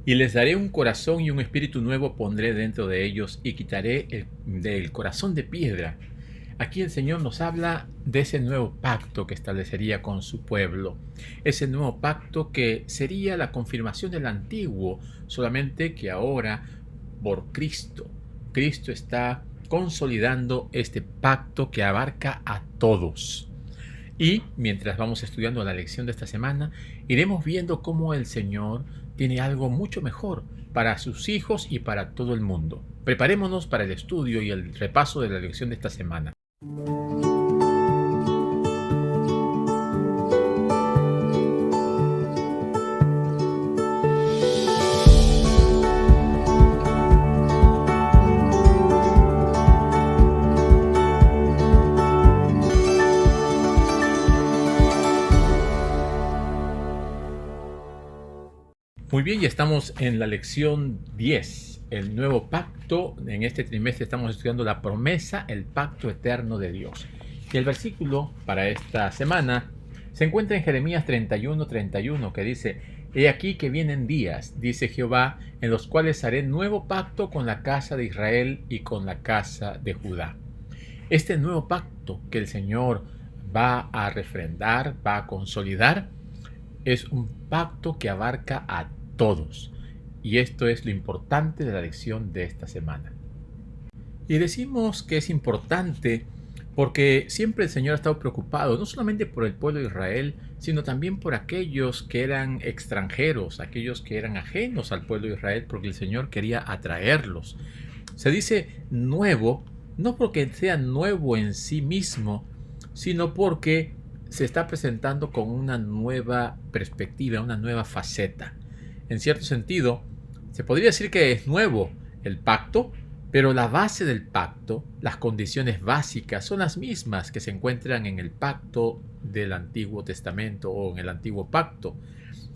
Y les daré un corazón y un espíritu nuevo pondré dentro de ellos y quitaré del corazón de piedra. Aquí el Señor nos habla de ese nuevo pacto que establecería con su pueblo. Ese nuevo pacto que sería la confirmación del antiguo, solamente que ahora por Cristo. Cristo está consolidando este pacto que abarca a todos. Y mientras vamos estudiando la lección de esta semana, iremos viendo cómo el Señor tiene algo mucho mejor para sus hijos y para todo el mundo. Preparémonos para el estudio y el repaso de la lección de esta semana. Muy bien, ya estamos en la lección 10, el nuevo pacto. En este trimestre estamos estudiando la promesa, el pacto eterno de Dios. Y el versículo para esta semana se encuentra en Jeremías 31:31, que dice: He aquí que vienen días, dice Jehová, en los cuales haré nuevo pacto con la casa de Israel y con la casa de Judá. Este nuevo pacto que el Señor va a refrendar, va a consolidar, es un pacto que abarca a todos. Y esto es lo importante de la lección de esta semana. Y decimos que es importante porque siempre el Señor ha estado preocupado, no solamente por el pueblo de Israel, sino también por aquellos que eran extranjeros, aquellos que eran ajenos al pueblo de Israel, porque el Señor quería atraerlos. Se dice nuevo, no porque sea nuevo en sí mismo, sino porque se está presentando con una nueva perspectiva, una nueva faceta. En cierto sentido, se podría decir que es nuevo el pacto, pero la base del pacto, las condiciones básicas, son las mismas que se encuentran en el pacto del Antiguo Testamento o en el Antiguo Pacto.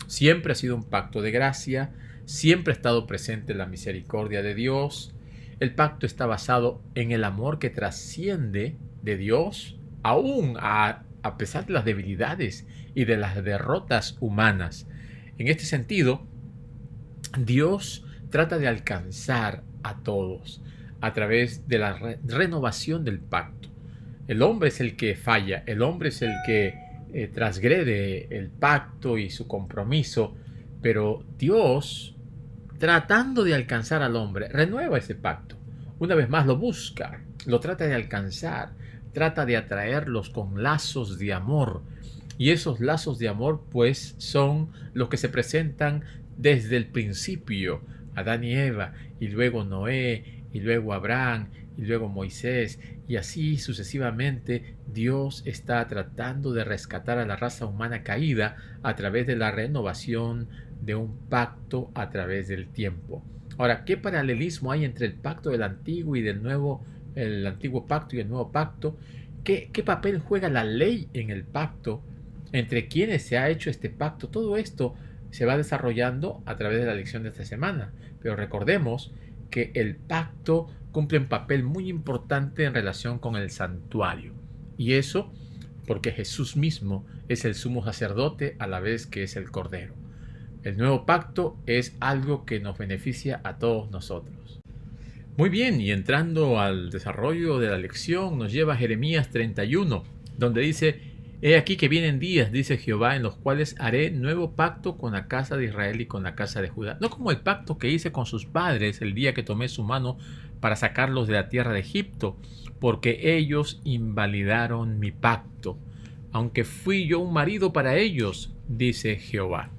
Siempre ha sido un pacto de gracia, siempre ha estado presente la misericordia de Dios. El pacto está basado en el amor que trasciende de Dios, aún a pesar de las debilidades y de las derrotas humanas. En este sentido, Dios trata de alcanzar a todos a través de la renovación del pacto. El hombre es el que falla, el hombre es el que transgrede el pacto y su compromiso, pero Dios, tratando de alcanzar al hombre, renueva ese pacto. Una vez más lo busca, lo trata de alcanzar, trata de atraerlos con lazos de amor. Y esos lazos de amor, pues, son los que se presentan desde el principio. Adán y Eva, y luego Noé, y luego Abraham, y luego Moisés, y así sucesivamente. Dios está tratando de rescatar a la raza humana caída a través de la renovación de un pacto a través del tiempo. Ahora, ¿qué paralelismo hay entre el pacto del antiguo y del nuevo, el antiguo pacto y el nuevo pacto? ¿Qué papel juega la ley en el pacto? ¿Entre quiénes se ha hecho este pacto? Todo esto se va desarrollando a través de la lección de esta semana. Pero recordemos que el pacto cumple un papel muy importante en relación con el santuario. Y eso porque Jesús mismo es el sumo sacerdote a la vez que es el Cordero. El nuevo pacto es algo que nos beneficia a todos nosotros. Muy bien, y entrando al desarrollo de la lección, nos lleva a Jeremías 31, donde dice: He aquí que vienen días, dice Jehová, en los cuales haré nuevo pacto con la casa de Israel y con la casa de Judá. No como el pacto que hice con sus padres el día que tomé su mano para sacarlos de la tierra de Egipto, porque ellos invalidaron mi pacto, aunque fui yo un marido para ellos, dice Jehová.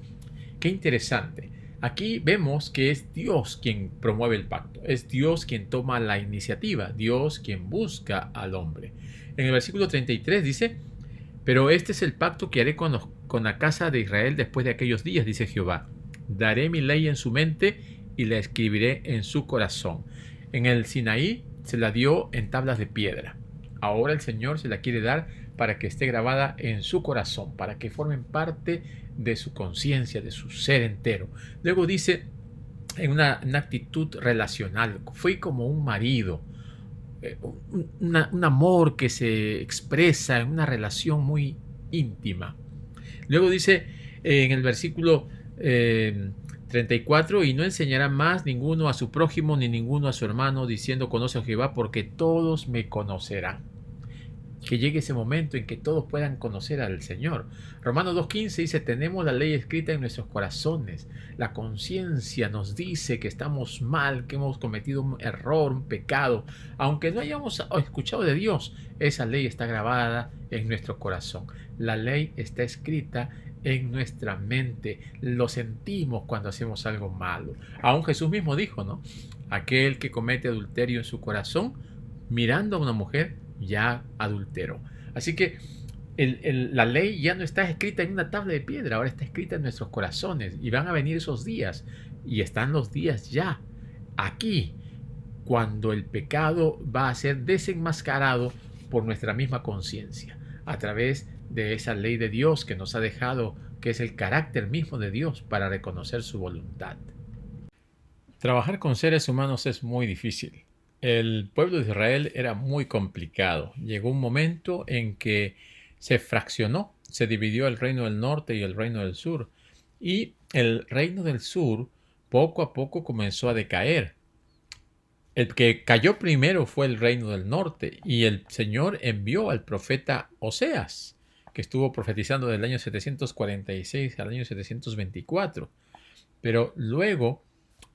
Qué interesante. Aquí vemos que es Dios quien promueve el pacto, es Dios quien toma la iniciativa, Dios quien busca al hombre. En el versículo 33 dice: Pero este es el pacto que haré con la casa de Israel después de aquellos días, dice Jehová. Daré mi ley en su mente y la escribiré en su corazón. En el Sinaí se la dio en tablas de piedra. Ahora el Señor se la quiere dar para que esté grabada en su corazón, para que formen parte de su conciencia, de su ser entero. Luego dice, en una actitud relacional, fui como un marido, un amor que se expresa en una relación muy íntima. Luego dice en el versículo 34. Y no enseñará más ninguno a su prójimo ni ninguno a su hermano, diciendo conoce a Jehová, porque todos me conocerán. Que llegue ese momento en que todos puedan conocer al Señor. Romanos 2.15 dice, tenemos la ley escrita en nuestros corazones. La conciencia nos dice que estamos mal, que hemos cometido un error, un pecado. Aunque no hayamos escuchado de Dios, esa ley está grabada en nuestro corazón. La ley está escrita en nuestra mente. Lo sentimos cuando hacemos algo malo. Aún Jesús mismo dijo, ¿no? Aquel que comete adulterio en su corazón, mirando a una mujer, ya adulteró. Así que la ley ya no está escrita en una tabla de piedra, ahora está escrita en nuestros corazones. Y van a venir esos días, y están los días ya aquí, cuando el pecado va a ser desenmascarado por nuestra misma conciencia, a través de esa ley de Dios que nos ha dejado, que es el carácter mismo de Dios para reconocer su voluntad. Trabajar con seres humanos es muy difícil. El pueblo de Israel era muy complicado. Llegó un momento en que se fraccionó, se dividió el reino del norte y el reino del sur. Y el reino del sur poco a poco comenzó a decaer. El que cayó primero fue el reino del norte, y el Señor envió al profeta Oseas, que estuvo profetizando del año 746 al año 724. Pero luego,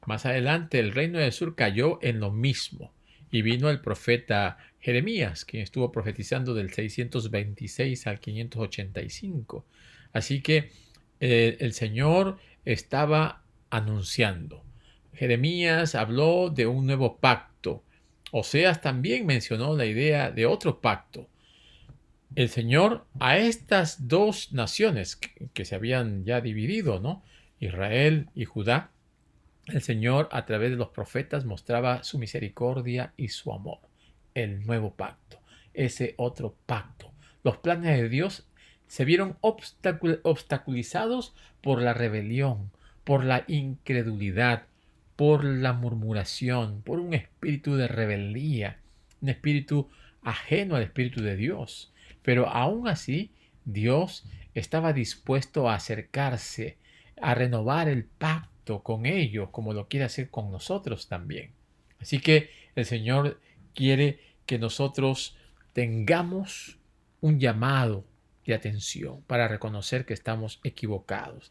más adelante, el reino del sur cayó en lo mismo. Y vino el profeta Jeremías, quien estuvo profetizando del 626 al 585. Así que el Señor estaba anunciando. Jeremías habló de un nuevo pacto. Oseas también mencionó la idea de otro pacto. El Señor a estas dos naciones que se habían ya dividido, ¿no? Israel y Judá, el Señor a través de los profetas mostraba su misericordia y su amor. El nuevo pacto, ese otro pacto. Los planes de Dios se vieron obstaculizados por la rebelión, por la incredulidad, por la murmuración, por un espíritu de rebeldía, un espíritu ajeno al Espíritu de Dios. Pero aún así, Dios estaba dispuesto a acercarse, a renovar el pacto con ellos, como lo quiere hacer con nosotros también. Así que el Señor quiere que nosotros tengamos un llamado de atención para reconocer que estamos equivocados.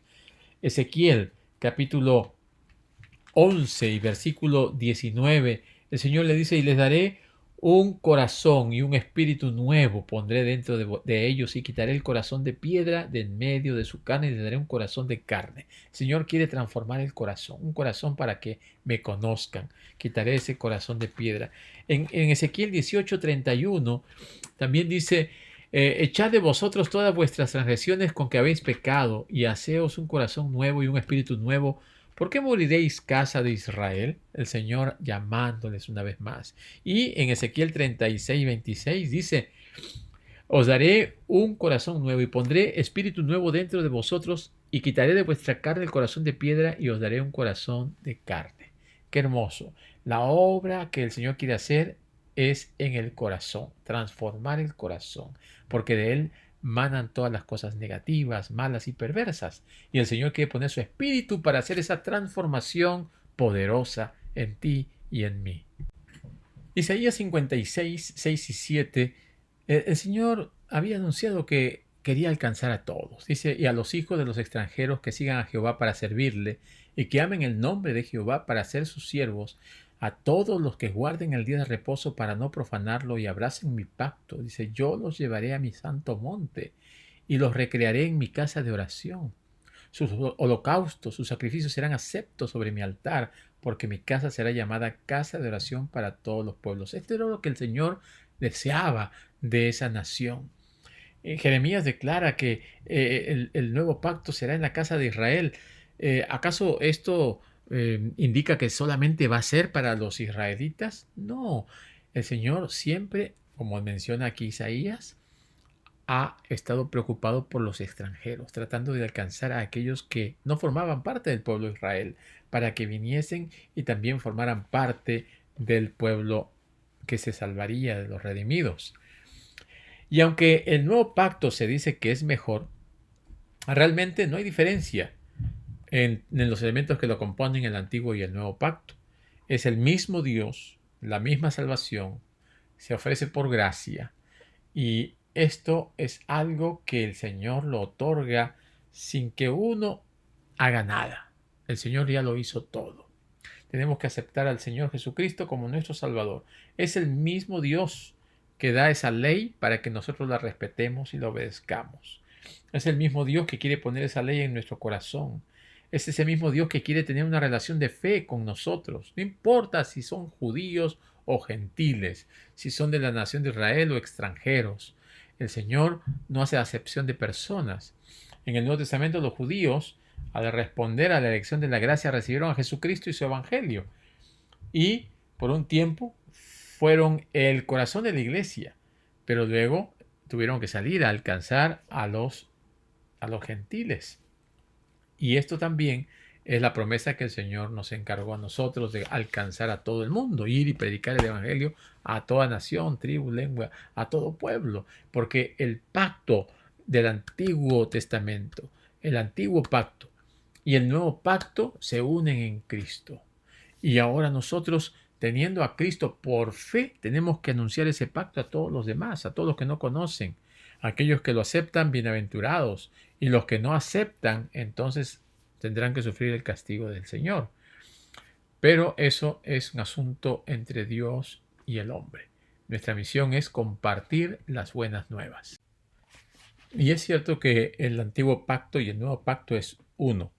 Ezequiel capítulo 11 y versículo 19, el Señor le dice, y les daré un corazón y un espíritu nuevo pondré dentro de ellos, y quitaré el corazón de piedra de en medio de su carne y les daré un corazón de carne. El Señor quiere transformar el corazón, un corazón para que me conozcan. Quitaré ese corazón de piedra. En Ezequiel 18:31 también dice, echad de vosotros todas vuestras transgresiones con que habéis pecado, y haceos un corazón nuevo y un espíritu nuevo. ¿Por qué moriréis, casa de Israel? El Señor llamándoles una vez más. Y en Ezequiel 36:26 dice, os daré un corazón nuevo y pondré espíritu nuevo dentro de vosotros y quitaré de vuestra carne el corazón de piedra y os daré un corazón de carne. Qué hermoso. La obra que el Señor quiere hacer es en el corazón, transformar el corazón, porque de él manan todas las cosas negativas, malas y perversas. Y el Señor quiere poner su espíritu para hacer esa transformación poderosa en ti y en mí. Isaías 56, 6 y 7, el Señor había anunciado que quería alcanzar a todos. Dice, y a los hijos de los extranjeros que sigan a Jehová para servirle y que amen el nombre de Jehová para ser sus siervos, a todos los que guarden el día de reposo para no profanarlo y abracen mi pacto. Dice, yo los llevaré a mi santo monte y los recrearé en mi casa de oración. Sus holocaustos, sus sacrificios serán aceptos sobre mi altar, porque mi casa será llamada casa de oración para todos los pueblos. Esto era lo que el Señor deseaba de esa nación. Jeremías declara que el nuevo pacto será en la casa de Israel. ¿Acaso esto indica que solamente va a ser para los israelitas? No, el Señor siempre, como menciona aquí Isaías, ha estado preocupado por los extranjeros, tratando de alcanzar a aquellos que no formaban parte del pueblo de Israel, para que viniesen y también formaran parte del pueblo que se salvaría, de los redimidos. Y aunque el nuevo pacto se dice que es mejor, realmente no hay diferencia. en los elementos que lo componen el Antiguo y el Nuevo Pacto. Es el mismo Dios, la misma salvación, se ofrece por gracia, y esto es algo que el Señor lo otorga sin que uno haga nada. El Señor ya lo hizo todo. Tenemos que aceptar al Señor Jesucristo como nuestro Salvador. Es el mismo Dios que da esa ley para que nosotros la respetemos y la obedezcamos. Es el mismo Dios que quiere poner esa ley en nuestro corazón. Es ese mismo Dios que quiere tener una relación de fe con nosotros. No importa si son judíos o gentiles, si son de la nación de Israel o extranjeros. El Señor no hace acepción de personas. En el Nuevo Testamento los judíos, al responder a la elección de la gracia, recibieron a Jesucristo y su evangelio. Y por un tiempo fueron el corazón de la iglesia, pero luego tuvieron que salir a alcanzar a los gentiles. Y esto también es la promesa que el Señor nos encargó a nosotros de alcanzar a todo el mundo, ir y predicar el evangelio a toda nación, tribu, lengua, a todo pueblo, porque el pacto del Antiguo Testamento, el antiguo pacto y el nuevo pacto se unen en Cristo. Y ahora nosotros, teniendo a Cristo por fe, tenemos que anunciar ese pacto a todos los demás, a todos los que no conocen. Aquellos que lo aceptan, bienaventurados, y los que no aceptan, entonces tendrán que sufrir el castigo del Señor. Pero eso es un asunto entre Dios y el hombre. Nuestra misión es compartir las buenas nuevas. Y es cierto que el antiguo pacto y el nuevo pacto es uno.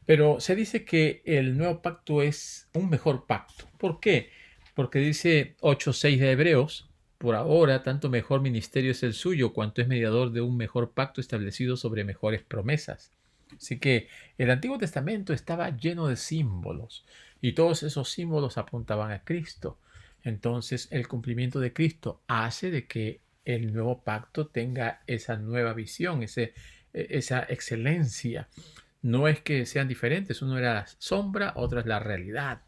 Pero se dice que el nuevo pacto es un mejor pacto. ¿Por qué? Porque dice 8:6 de Hebreos: por ahora, tanto mejor ministerio es el suyo, cuanto es mediador de un mejor pacto establecido sobre mejores promesas. Así que el Antiguo Testamento estaba lleno de símbolos, y todos esos símbolos apuntaban a Cristo. Entonces, el cumplimiento de Cristo hace de que el nuevo pacto tenga esa nueva visión, esa excelencia. No es que sean diferentes, uno era la sombra, otro es la realidad.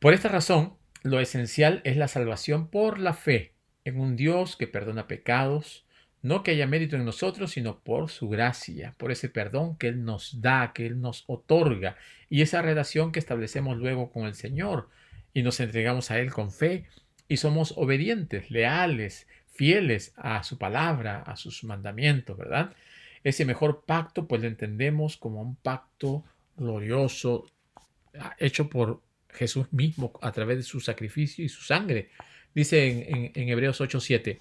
Por esta razón, lo esencial es la salvación por la fe en un Dios que perdona pecados, no que haya mérito en nosotros, sino por su gracia, por ese perdón que Él nos da, que Él nos otorga, y esa relación que establecemos luego con el Señor, y nos entregamos a Él con fe, y somos obedientes, leales, fieles a su palabra, a sus mandamientos, ¿verdad? Ese mejor pacto, pues lo entendemos como un pacto glorioso, hecho por Jesús mismo a través de su sacrificio y su sangre. Dice en Hebreos 8:7: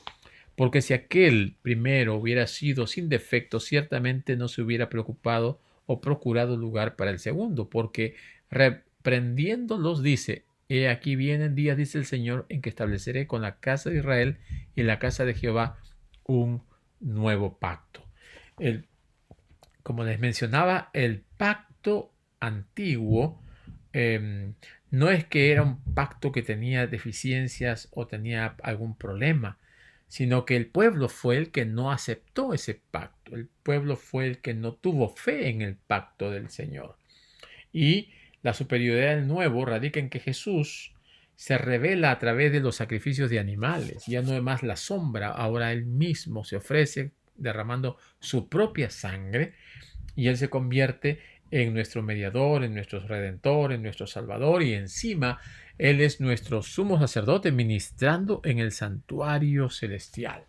porque si aquel primero hubiera sido sin defecto, ciertamente no se hubiera preocupado o procurado lugar para el segundo, porque reprendiéndolos dice: he aquí vienen días, dice el Señor, en que estableceré con la casa de Israel y la casa de Jehová un nuevo pacto. Como les mencionaba, el pacto antiguo no es que era un pacto que tenía deficiencias o tenía algún problema, sino que el pueblo fue el que no aceptó ese pacto. El pueblo fue el que no tuvo fe en el pacto del Señor. Y la superioridad del nuevo radica en que Jesús se revela a través de los sacrificios de animales. Ya no es más la sombra, ahora Él mismo se ofrece derramando su propia sangre, y Él se convierte en nuestro mediador, en nuestro redentor, en nuestro salvador, y encima Él es nuestro sumo sacerdote ministrando en el santuario celestial.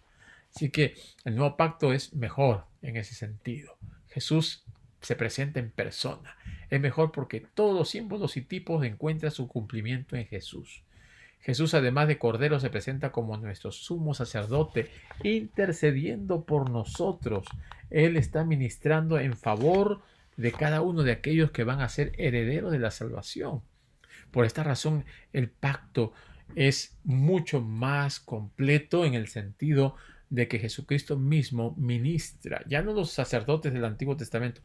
Así que el nuevo pacto es mejor en ese sentido. Jesús se presenta en persona. Es mejor porque todos los símbolos y tipos encuentran su cumplimiento en Jesús. Jesús, además de Cordero, se presenta como nuestro sumo sacerdote, intercediendo por nosotros. Él está ministrando en favor de cada uno de aquellos que van a ser herederos de la salvación. Por esta razón, el pacto es mucho más completo en el sentido de que Jesucristo mismo ministra, ya no los sacerdotes del Antiguo Testamento,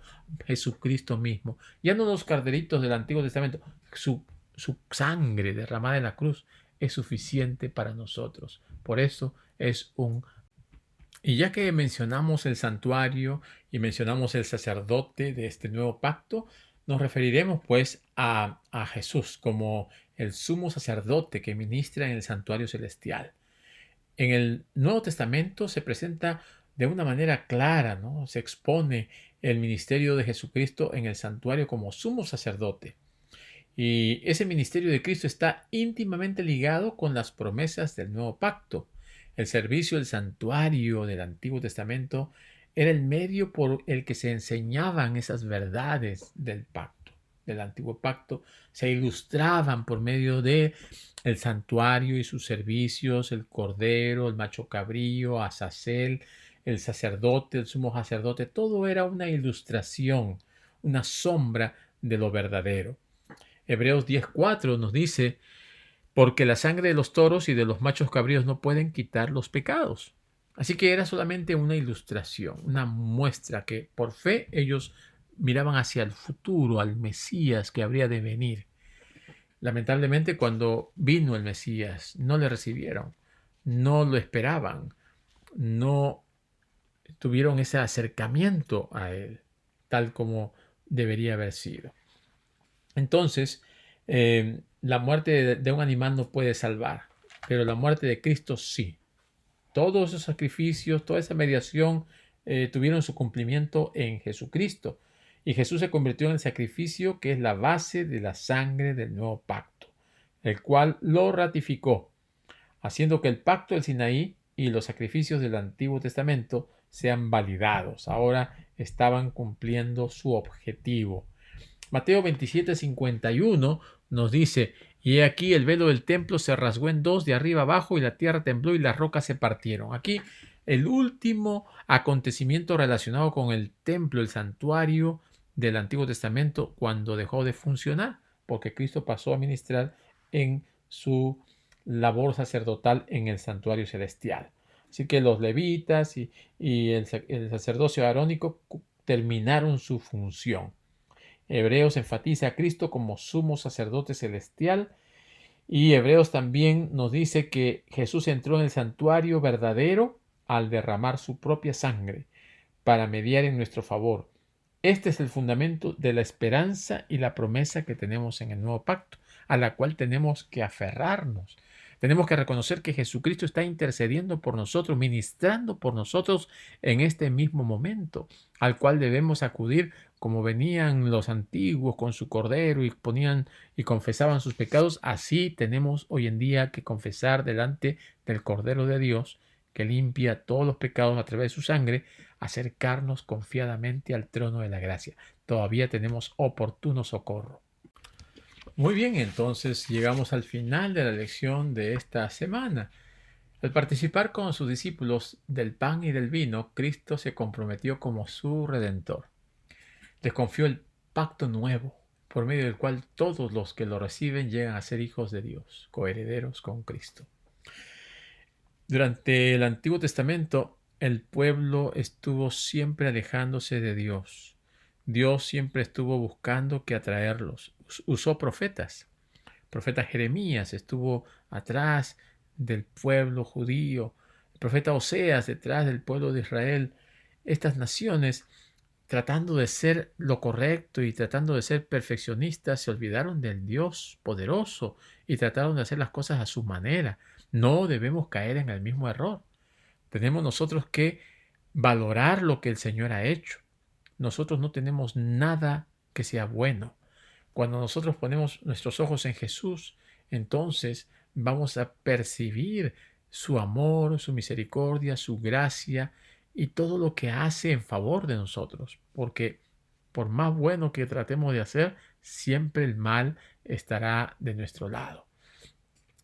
Jesucristo mismo, ya no los corderitos del Antiguo Testamento, su sangre derramada en la cruz es suficiente para nosotros. Por eso es un... Y ya que mencionamos el santuario y mencionamos el sacerdote de este nuevo pacto, nos referiremos pues a Jesús como el sumo sacerdote que ministra en el santuario celestial. En el Nuevo Testamento se presenta de una manera clara, ¿no? Se expone el ministerio de Jesucristo en el santuario como sumo sacerdote. Y ese ministerio de Cristo está íntimamente ligado con las promesas del nuevo pacto. El servicio del santuario del Antiguo Testamento era el medio por el que se enseñaban esas verdades del pacto, del Antiguo Pacto. Se ilustraban por medio de el santuario y sus servicios, el cordero, el macho cabrío, Azazel, el sacerdote, el sumo sacerdote. Todo era una ilustración, una sombra de lo verdadero. Hebreos 10:4 nos dice, porque la sangre de los toros y de los machos cabríos no pueden quitar los pecados. Así que era solamente una ilustración, una muestra que por fe ellos miraban hacia el futuro, al Mesías que habría de venir. Lamentablemente, cuando vino el Mesías, no le recibieron, no lo esperaban, no tuvieron ese acercamiento a él, tal como debería haber sido. Entonces, la muerte de un animal no puede salvar, pero la muerte de Cristo sí. Todos esos sacrificios, toda esa mediación tuvieron su cumplimiento en Jesucristo. Y Jesús se convirtió en el sacrificio que es la base de la sangre del nuevo pacto, el cual lo ratificó, haciendo que el pacto del Sinaí y los sacrificios del Antiguo Testamento sean validados. Ahora estaban cumpliendo su objetivo. Mateo 27:51 nos dice, y he aquí el velo del templo se rasgó en dos de arriba abajo y la tierra tembló y las rocas se partieron. Aquí el último acontecimiento relacionado con el templo, el santuario del Antiguo Testamento, cuando dejó de funcionar, porque Cristo pasó a ministrar en su labor sacerdotal en el santuario celestial. Así que los levitas y el sacerdocio arónico terminaron su función. Hebreos enfatiza a Cristo como sumo sacerdote celestial y Hebreos también nos dice que Jesús entró en el santuario verdadero al derramar su propia sangre para mediar en nuestro favor. Este es el fundamento de la esperanza y la promesa que tenemos en el nuevo pacto, a la cual tenemos que aferrarnos. Tenemos que reconocer que Jesucristo está intercediendo por nosotros, ministrando por nosotros en este mismo momento, al cual debemos acudir como venían los antiguos con su cordero y ponían y confesaban sus pecados. Así tenemos hoy en día que confesar delante del Cordero de Dios, que limpia todos los pecados a través de su sangre, acercarnos confiadamente al trono de la gracia. Todavía tenemos oportuno socorro. Muy bien, entonces llegamos al final de la lección de esta semana. Al participar con sus discípulos del pan y del vino, Cristo se comprometió como su redentor. Les confió el pacto nuevo, por medio del cual todos los que lo reciben llegan a ser hijos de Dios, coherederos con Cristo. Durante el Antiguo Testamento, el pueblo estuvo siempre alejándose de Dios. Dios siempre estuvo buscando que atraerlos. Usó profetas. El profeta Jeremías estuvo atrás del pueblo judío. El profeta Oseas detrás del pueblo de Israel. Estas naciones, tratando de ser lo correcto y tratando de ser perfeccionistas, se olvidaron del Dios poderoso y trataron de hacer las cosas a su manera. No debemos caer en el mismo error. Tenemos nosotros que valorar lo que el Señor ha hecho. Nosotros no tenemos nada que sea bueno. Cuando nosotros ponemos nuestros ojos en Jesús, entonces vamos a percibir su amor, su misericordia, su gracia y todo lo que hace en favor de nosotros. Porque por más bueno que tratemos de hacer, siempre el mal estará de nuestro lado.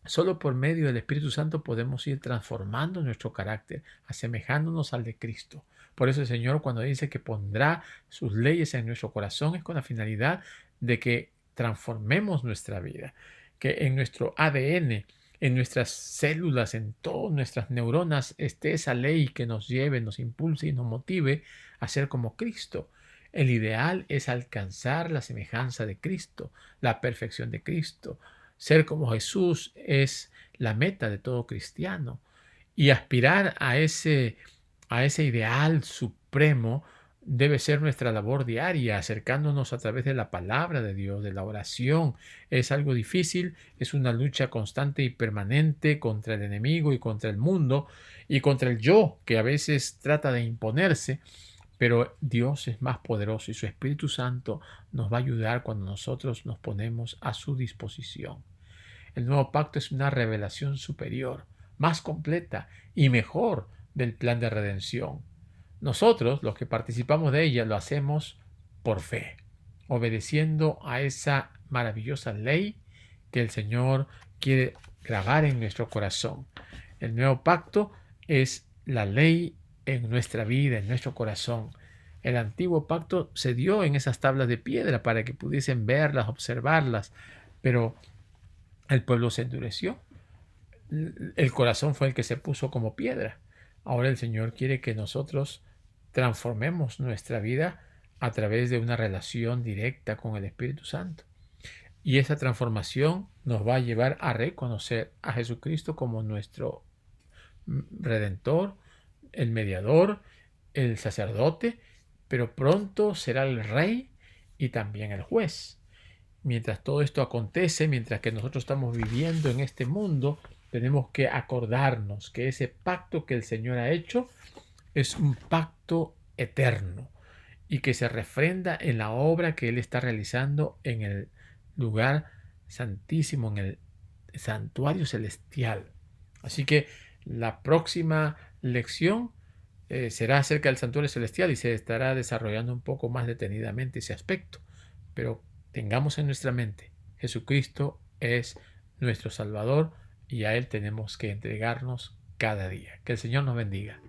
Solo por medio del Espíritu Santo podemos ir transformando nuestro carácter, asemejándonos al de Cristo. Por eso el Señor, cuando dice que pondrá sus leyes en nuestro corazón, es con la finalidad de que transformemos nuestra vida, que en nuestro ADN, en nuestras células, en todas nuestras neuronas, esté esa ley que nos lleve, nos impulse y nos motive a ser como Cristo. El ideal es alcanzar la semejanza de Cristo, la perfección de Cristo. Ser como Jesús es la meta de todo cristiano y aspirar a ese ideal supremo debe ser nuestra labor diaria, acercándonos a través de la palabra de Dios, de la oración. Es algo difícil, es una lucha constante y permanente contra el enemigo y contra el mundo y contra el yo, que a veces trata de imponerse, pero Dios es más poderoso y su Espíritu Santo nos va a ayudar cuando nosotros nos ponemos a su disposición. El nuevo pacto es una revelación superior, más completa y mejor del plan de redención. Nosotros, los que participamos de ella, lo hacemos por fe, obedeciendo a esa maravillosa ley que el Señor quiere grabar en nuestro corazón. El nuevo pacto es la ley en nuestra vida, en nuestro corazón. El antiguo pacto se dio en esas tablas de piedra para que pudiesen verlas, observarlas, pero el pueblo se endureció. El corazón fue el que se puso como piedra. Ahora el Señor quiere que nosotros transformemos nuestra vida a través de una relación directa con el Espíritu Santo. Y esa transformación nos va a llevar a reconocer a Jesucristo como nuestro Redentor, el mediador, el sacerdote, pero pronto será el Rey y también el juez. Mientras todo esto acontece, mientras que nosotros estamos viviendo en este mundo, tenemos que acordarnos que ese pacto que el Señor ha hecho es un pacto eterno y que se refrenda en la obra que Él está realizando en el lugar santísimo, en el santuario celestial. Así que la próxima lección será acerca del santuario celestial y se estará desarrollando un poco más detenidamente ese aspecto. Pero tengamos en nuestra mente, Jesucristo es nuestro Salvador y a Él tenemos que entregarnos cada día. Que el Señor nos bendiga.